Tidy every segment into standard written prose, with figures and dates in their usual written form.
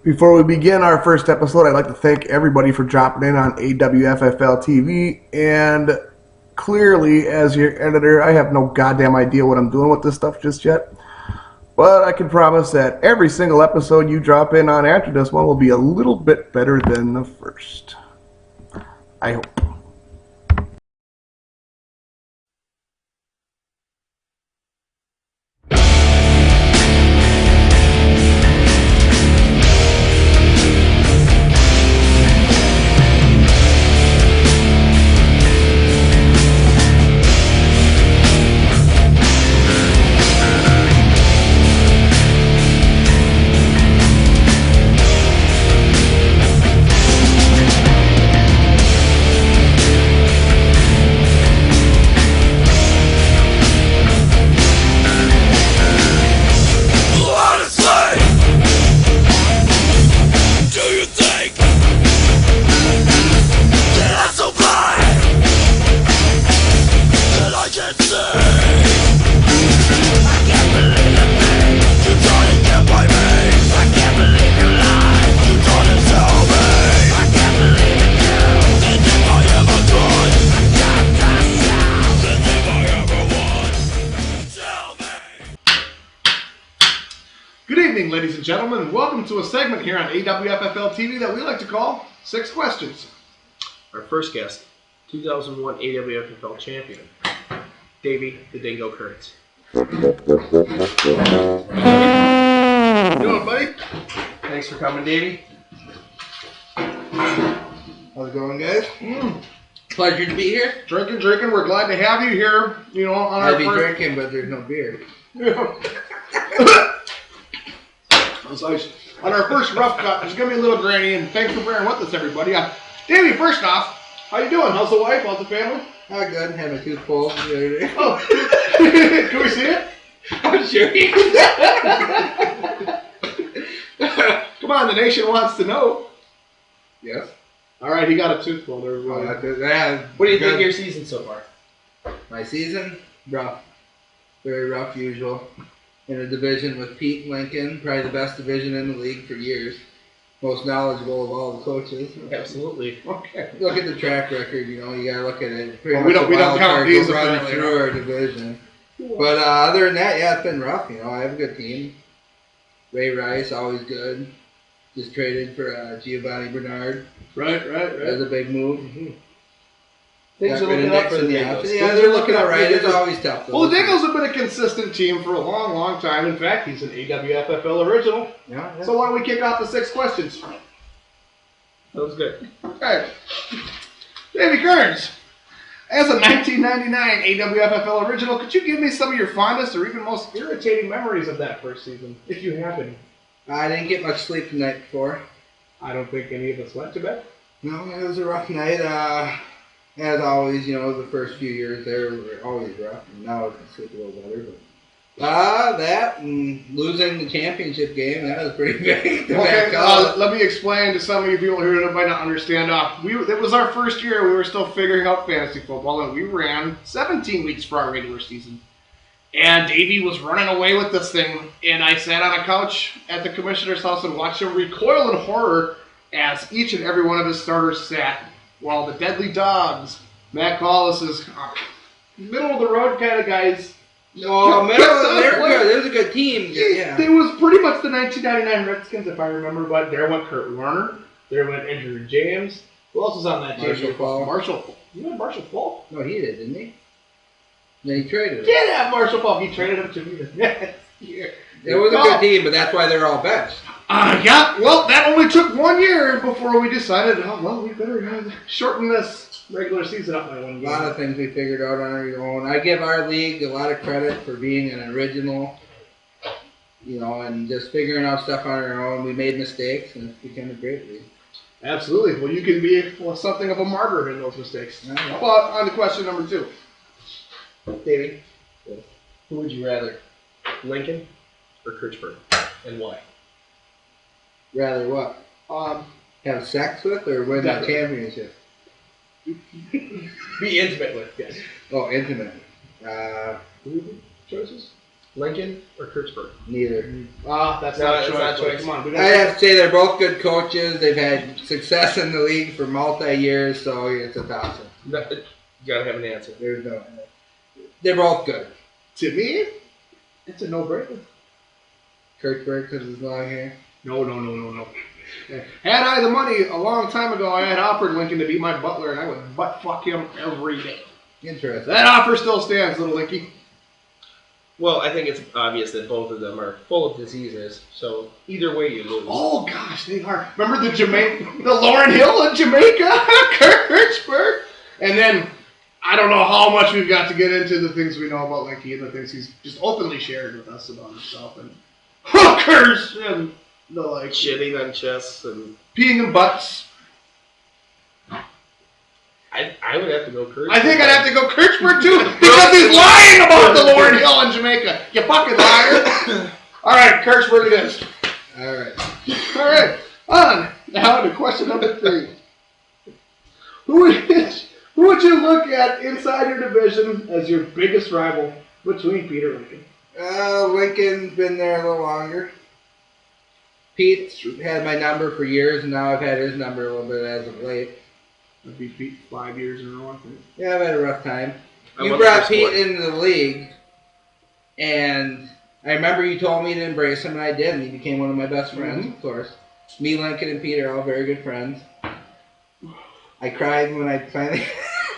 Before we begin our first episode, I'd like to thank everybody for dropping in on awffl TV. And clearly, as your editor, I have no goddamn idea what I'm doing with this stuff just yet. But I can promise that every single episode you drop in on after this one will be a little bit better than the first. I hope. Ladies and gentlemen, welcome to a segment here on awffl TV that we like to call 6 Questions. Our first guest, 2001 awffl champion, Davey the Dingo Kurtz. How you doing, buddy? Thanks for coming, Davey. How's it going, guys? Pleasure to be here. Drinking. We're glad to have you here. You know, on our first... drinking, but there's no beer. On our first rough cut, it's gonna be a little grainy, and thanks for bearing with us, everybody. Davey, first off, how you doing? How's the wife? How's the family? Good. Had my tooth pulled the other day. Oh, can we see it? I'm sure you can. Come on, the nation wants to know. Yes. All right, he got a tooth pulled. What do you think of your season so far? My season? Rough. Very rough, usual. In a division with Pete Lincoln, probably the best division in the league for years. Most knowledgeable of all the coaches. Absolutely. Okay. Look at the track record, you gotta look at it. Well, we don't count these running through our division. But other than that, yeah, it's been rough. I have a good team. Ray Rice, always good. Just traded for Giovanni Bernard. Right. That was a big move. Mm-hmm. Things are looking up for the Dingos. Yeah, they're looking all right. It's always tough, though. Well, the Dingos have been a consistent team for a long, long time. In fact, he's an awffl original. Yeah. So why don't we kick off the 6 questions? That was good. Okay. Davey Kearns, as a 1999 awffl original, could you give me some of your fondest or even most irritating memories of that first season, if you have any? I didn't get much sleep the night before. I don't think any of us went to bed. No, it was a rough night. As always, the first few years there were always rough, and now I can sleep a little better. But that and losing the championship game, that was pretty big. Okay, let me explain to some of you people here that might not understand. It was our first year. We were still figuring out fantasy football, and we ran 17 weeks for our regular season. And Davey was running away with this thing, and I sat on a couch at the commissioner's house and watched him recoil in horror as each and every one of his starters sat. While the Deadly Dogs, Matt Collis's middle-of-the-road kind of guys... No, they're good. There's a good team. Yeah. It was pretty much the 1999 Redskins, if I remember, but there went Kurt Warner. There went Andrew James. Who else was on that team? Marshall Falk. Marshall. You had Marshall Falk? No, he did, didn't he? Then he traded him. Did have Marshall Falk. He traded him to me the next year. It was a good team, but that's why they're all benched. Yeah, well, that only took 1 year before we decided, we better shorten this regular season up by 1 year. A lot of things we figured out on our own. I give our league a lot of credit for being an original, and just figuring out stuff on our own. We made mistakes, and it became a great league. Absolutely. Well, you can be something of a martyr in those mistakes. How about on to question number 2? Davey, who would you rather, Lincoln or Kirchberg, and why? Rather what? Have sex with or win the championship? Be intimate with, yes. Oh, intimate. Choices? Lincoln or Kirchberg? Neither. That's No, not a it's choice. not a choice. Come on, we I got have to say they're both good coaches. They've had success in the league for multi-years, so it's a toss-up. No, you gotta have an answer. There's no. They're both good. to me. It's a no-brainer. Kirchberg because his long hair. No. Had I the money a long time ago, I had offered Lincoln to be my butler, and I would butt fuck him every day. Interesting. That offer still stands, little Linky. Well, I think it's obvious that both of them are full of diseases, so either way you lose. Oh gosh, they are. Remember the Lauren Hill in Jamaica, Kirchberg, and then I don't know how much we've got to get into the things we know about Linky and the things he's just openly shared with us about himself and hookers and the like, Shitting on chests and peeing in butts. I would have to go Kirchberg. I think I'd have to go Kirchberg too because he's lying about the Lauren Hill in Jamaica. You fucking liar! All right, Kirchberg it is. All right. All right, on now to question number 3. Who would you look at inside your division as your biggest rival between Peter and Lincoln? Lincoln's been there a little longer. Pete's had my number for years, and now I've had his number a little bit as of late. I've beat Pete 5 years in a row, I think. Yeah, I've had a rough time. I You won the brought first Pete one. into the league, and I remember you told me to embrace him, and I did, and he became one of my best friends, of course. Me, Lincoln, and Pete are all very good friends. I cried when I finally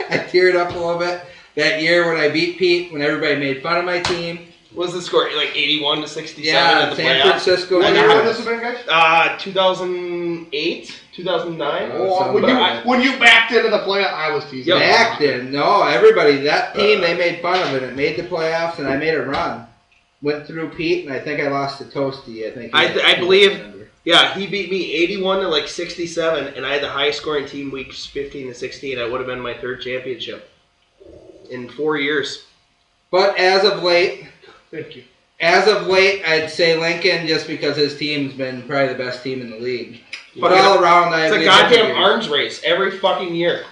I teared up a little bit that year when I beat Pete, when everybody made fun of my team. What was the score? Like 81 to 67 Yeah, at the San playoffs? Francisco. When year. year would this have been, guys? 2008, 2009. Oh, When you backed into the playoff, I was teasing. Yep. Backed in. No, everybody, that team, they made fun of it. It made the playoffs, and I made a run. Went through Pete, and I think I lost to Toasty. I think. I believe- Yeah, he beat me 81 to like 67, and I had the highest scoring team weeks 15 to 16. I would have been my 3rd championship in 4 years. But as of late, Thank you. I'd say Lincoln, just because his team's been probably the best team in the league. But Fucking- all around, I It's a believe goddamn every- arms race every fucking year.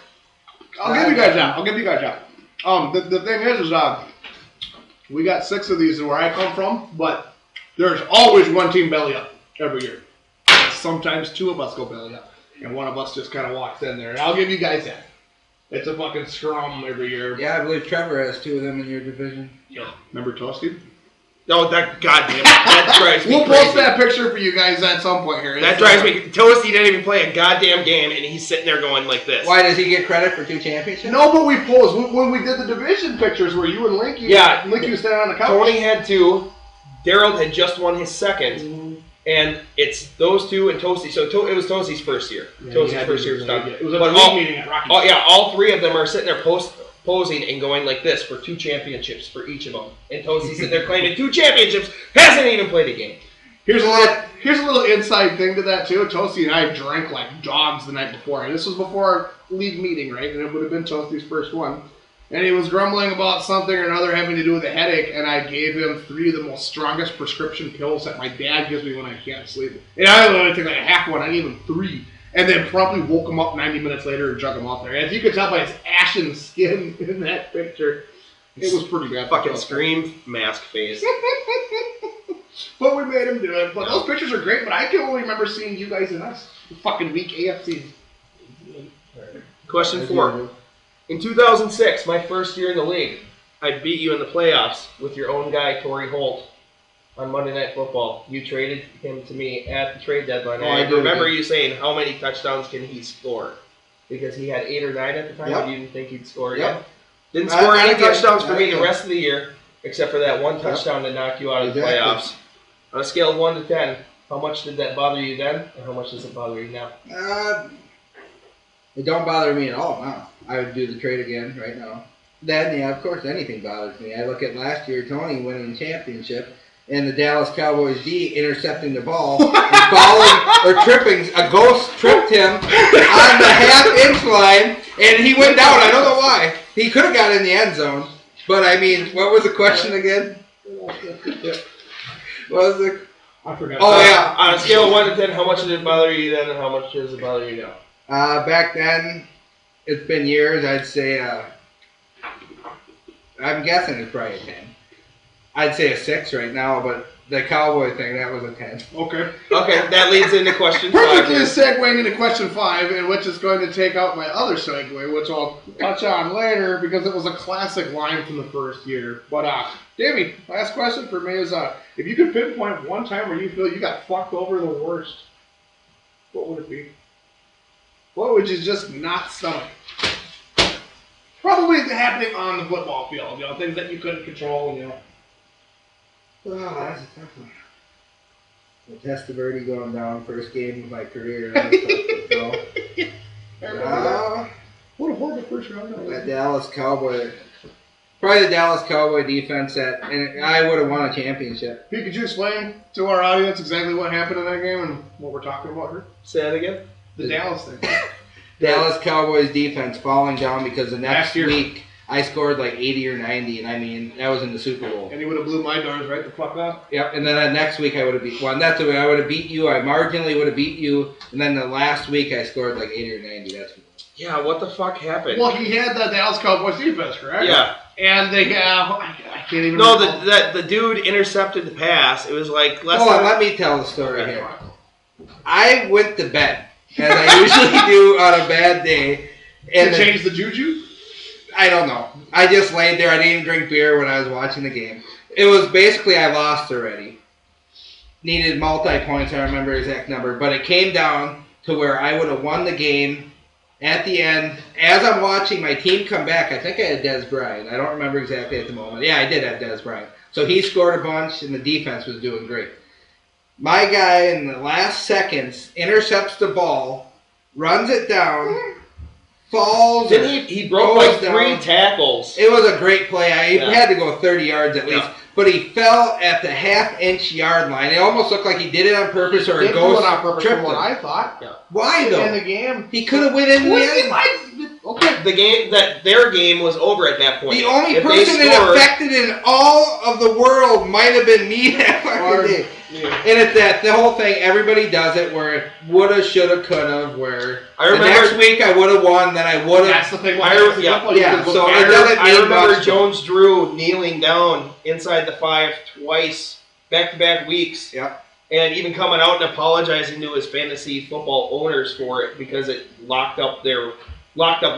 I'll give you guys that. The thing is we got 6 of these in where I come from, but there's always one team belly up every year. Sometimes 2 of us go belly up, and one of us just kind of walks in there. And I'll give you guys that. It's a fucking scrum every year. Yeah, I believe Trevor has 2 of them in your division. Yeah. Remember Toasty? No, that goddamn that drives me We'll crazy. post that picture for you guys at some point here. That drives me. Toasty didn't even play a goddamn game, and he's sitting there going like this. Why does he get credit for 2 championships? No, but we posed when we did the division pictures where you and Linky, Yeah. Linky was standing on the couch. Tony had 2. Daryl had just won his 2nd. And it's those 2 and Toasty. So it was Toasty's first year. Yeah, Toasty's he had first to year was do done. it. It was a But league all- meeting at Rocky. Oh yeah, all 3 of them are sitting there posing and going like this for 2 championships for each of them. And Toasty's sitting there claiming 2 championships, hasn't even played a game. Here's a little inside thing to that too. Toasty and I drank like dogs the night before, and this was before our league meeting, right? And it would have been Toasty's first one. And he was grumbling about something or another having to do with a headache, and I gave him 3 of the most strongest prescription pills that my dad gives me when I can't sleep. And I only take like a half one. I gave him 3, and then promptly woke him up 90 minutes later and drug him off there. As you could tell by his ashen skin in that picture, it was pretty bad. Fucking screamed mask face. But we made him do it. But those pictures are great, but I can only remember seeing you guys and us. Fucking weak AFC. Question 4. In 2006, my first year in the league, I beat you in the playoffs with your own guy, Torrey Holt, on Monday Night Football. You traded him to me at the trade deadline. Oh, I I do, remember yeah. you saying, how many touchdowns can he score? Because he had 8 or 9 at the time, Yep. and you didn't think he'd score Yep. again. Didn't score I any get it. touchdowns for I me get the it. rest of the year, except for that one touchdown to knock you out of the Exactly. playoffs. On a scale of 1 to 10, how much did that bother you then, and how much does it bother you now? It don't bother me at all now. I would do the trade again right now. Then, yeah, of course, anything bothers me. I look at last year, Tony winning the championship, and the Dallas Cowboys D intercepting the ball, and falling or tripping. A ghost tripped him on the half-inch line, and he went down. I don't know why. He could have got in the end zone, but I mean, what was the question again? What was it? I forgot. Oh yeah. On a scale of 1 to 10, how much did it bother you then, and how much does it bother you now? Back then, it's been years. I'd say, I'm guessing it's probably a 10. I'd say a 6 right now, but the Cowboy thing, that was a 10. Okay. Okay, that leads into question 5. Perfectly here. segueing into question 5, and which is going to take out my other segue, which I'll touch on later because it was a classic line from the first year. But, Davey, last question for me is, if you could pinpoint one time where you feel you got fucked over the worst, what would it be? What would you just not stomach? Probably happening on the football field, things that you couldn't control, Oh, that's a tough one. The Testaverde going down, first game of my career. That was tough to throw. What a horrible first round. That Dallas Cowboy. Probably the Dallas Cowboy defense and I would have won a championship. Pete, could you explain to our audience exactly what happened in that game and what we're talking about here? Say that again? The Dallas thing. Dallas Cowboys defense falling down because the next Last year. week I scored like 80 or 90, and I mean, that was in the Super Bowl. And he would have blew my doors right the fuck up. Yep, and then that next week I would have beat, well, that's the way I would have beat you. I marginally would have beat you, and then the last week I scored like 80 or 90. That's Yeah, what the fuck happened? Well, he had the Dallas Cowboys defense, correct? Yeah. And they have, I can't even No, recall. the dude intercepted the pass. It was like less Hold on, than... let me tell the story here. I went to bed, as I usually do on a bad day. To change the juju? I don't know. I just laid there. I didn't even drink beer when I was watching the game. It was basically I lost already. Needed multi-points, I remember the exact number. But it came down to where I would have won the game at the end. As I'm watching my team come back, I think I had Des Bryant. I don't remember exactly at the moment. Yeah, I did have Des Bryant. So he scored a bunch, and the defense was doing great. My guy, in the last seconds, intercepts the ball, runs it down, falls. Didn't he broke goes like 3 down. tackles. It was a great play. He Yeah. had to go 30 yards at least. Yeah. But he fell at the half-inch yard line. It almost looked like he did it on purpose or a Didn't do ghost it on purpose tripped from what him. I thought. Why, In the though? game. He could have went in the end. Okay. The game their game was over at that point. The only If they person it scored- affected in all of the world might have been me that fucking day. Yeah. And it's that the whole thing, everybody does it where woulda, shoulda, coulda, where I remember- the next week I would have won, then I would That's have. the thing. I- yeah, so it I doesn't mean remember much. Jones Drew kneeling down inside the 5 twice, back-to-back weeks. Yep. And even coming out and apologizing to his fantasy football owners for it because it locked up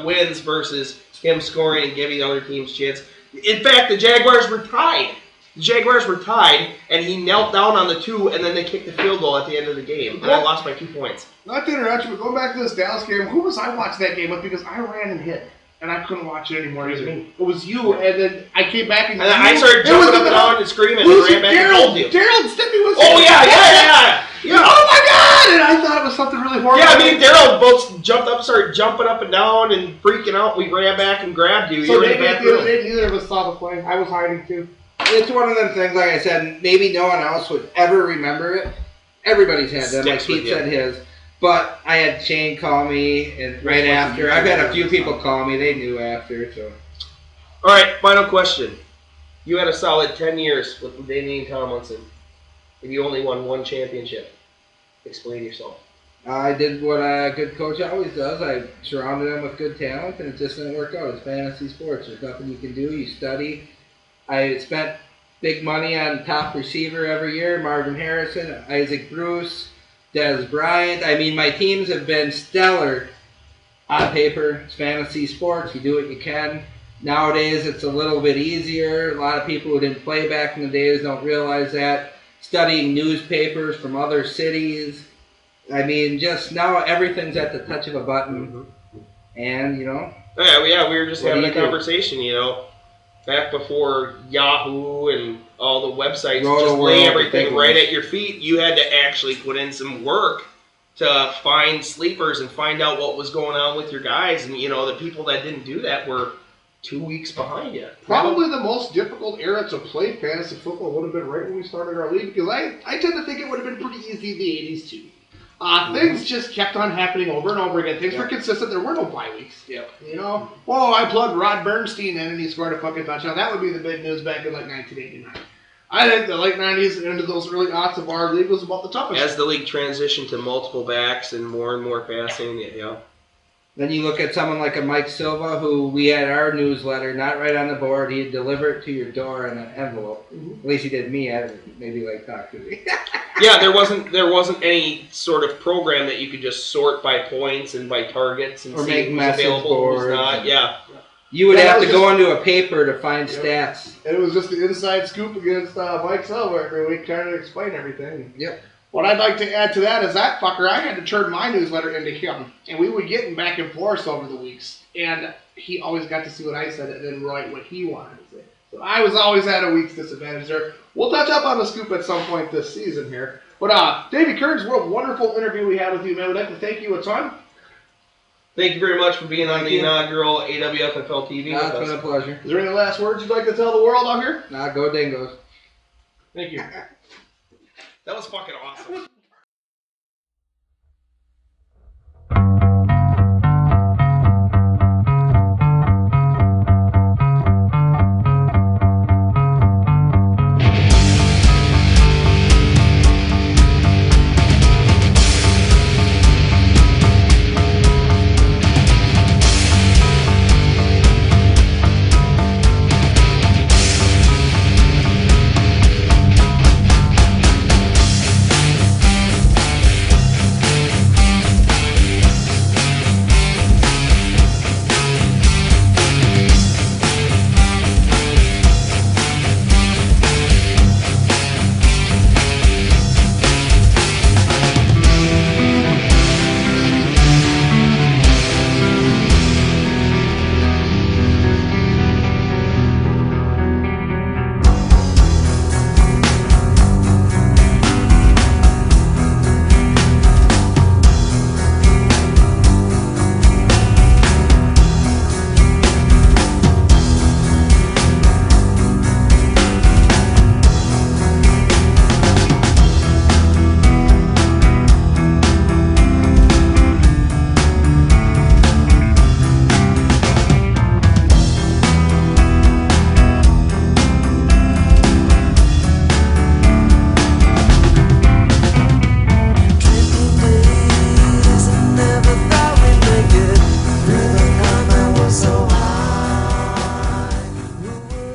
wins versus him scoring and giving other teams chance. In fact, the Jaguars were tied. And he knelt down on the 2, and then they kicked the field goal at the end of the game. And I lost by 2 points. Not to interrupt you, but going back to this Dallas game, who was I watching that game with? Because I ran and hit. And I couldn't watch it anymore either. It was you, and then I came back and And then I started jumping up and down and screaming and ran back and told you. Daryl Stimpy was Oh, yeah. Oh my god! And I thought it was something really horrible. Yeah, me and Daryl both jumped up, started jumping up and down and freaking out. We ran back and grabbed you. So You were in the back room. neither of us saw the play. I was hiding too. It's one of them things, like I said, maybe no one else would ever remember it. Everybody's had them, like Sticks with Pete you. said his. But I had Shane call me and right after. I've had a few people call me. They knew after. So All right, final question. You had a solid 10 years with Damian Tomlinson. And you only won 1 championship. Explain yourself. I did what a good coach always does. I surrounded them with good talent, and it just didn't work out. It's fantasy sports. There's nothing you can do. You study. I spent big money on top receiver every year. Marvin Harrison, Isaac Bruce, Des Bryant. I mean, my teams have been stellar on paper. It's fantasy sports. You do what you can. Nowadays, it's a little bit easier. A lot of people who didn't play back in the days don't realize that. Studying newspapers from other cities. I mean, just now everything's at the touch of a button. And, you know. Yeah, we were just What having do a you do? conversation, back before Yahoo and all the websites Roto just lay World, everything big right ones. at your feet. You had to actually put in some work to find sleepers and find out what was going on with your guys. And, the people that didn't do that were 2 weeks behind you. Probably the most difficult era to play fantasy football would have been right when we started our league, because I tend to think it would have been pretty easy in the 80s too. Things just kept on happening over and over again. Things were consistent. There were no bye weeks. Yep. I plugged Rod Bernstein in and he scored a fucking touchdown. That would be the big news back in like 1989. I think the late 90s and into those early aughts of our league was about the toughest. As the league transitioned to multiple backs and more passing, Then you look at someone like a Mike Silva, who we had our newsletter not right on the board. He'd deliver it to your door in an envelope. At least he did me. I maybe like talk to me. Yeah, there wasn't any sort of program that you could just sort by points and by targets and Or see make who's message available, who's boards not. and- Yeah. You would Yeah, have that to was go just- into a paper to find Yep. stats. It was just the inside scoop against Mike Silva every week, trying to explain everything. Yep. What I'd like to add to that is that fucker, I had to turn my newsletter into him, and we would get back and forth over the weeks, and he always got to see what I said and then write what he wanted to say. So I was always at a week's disadvantage there. We'll touch up on the scoop at some point this season here. But Davey Kearns, what a wonderful interview we had with you, man. We'd like to thank you a ton. Thank you very much for being on Thank the you. inaugural AWFFL TV with It's been a us. pleasure. Is there any last words you'd like to tell the world out here? Go Dingoes. Thank you. That was fucking awesome.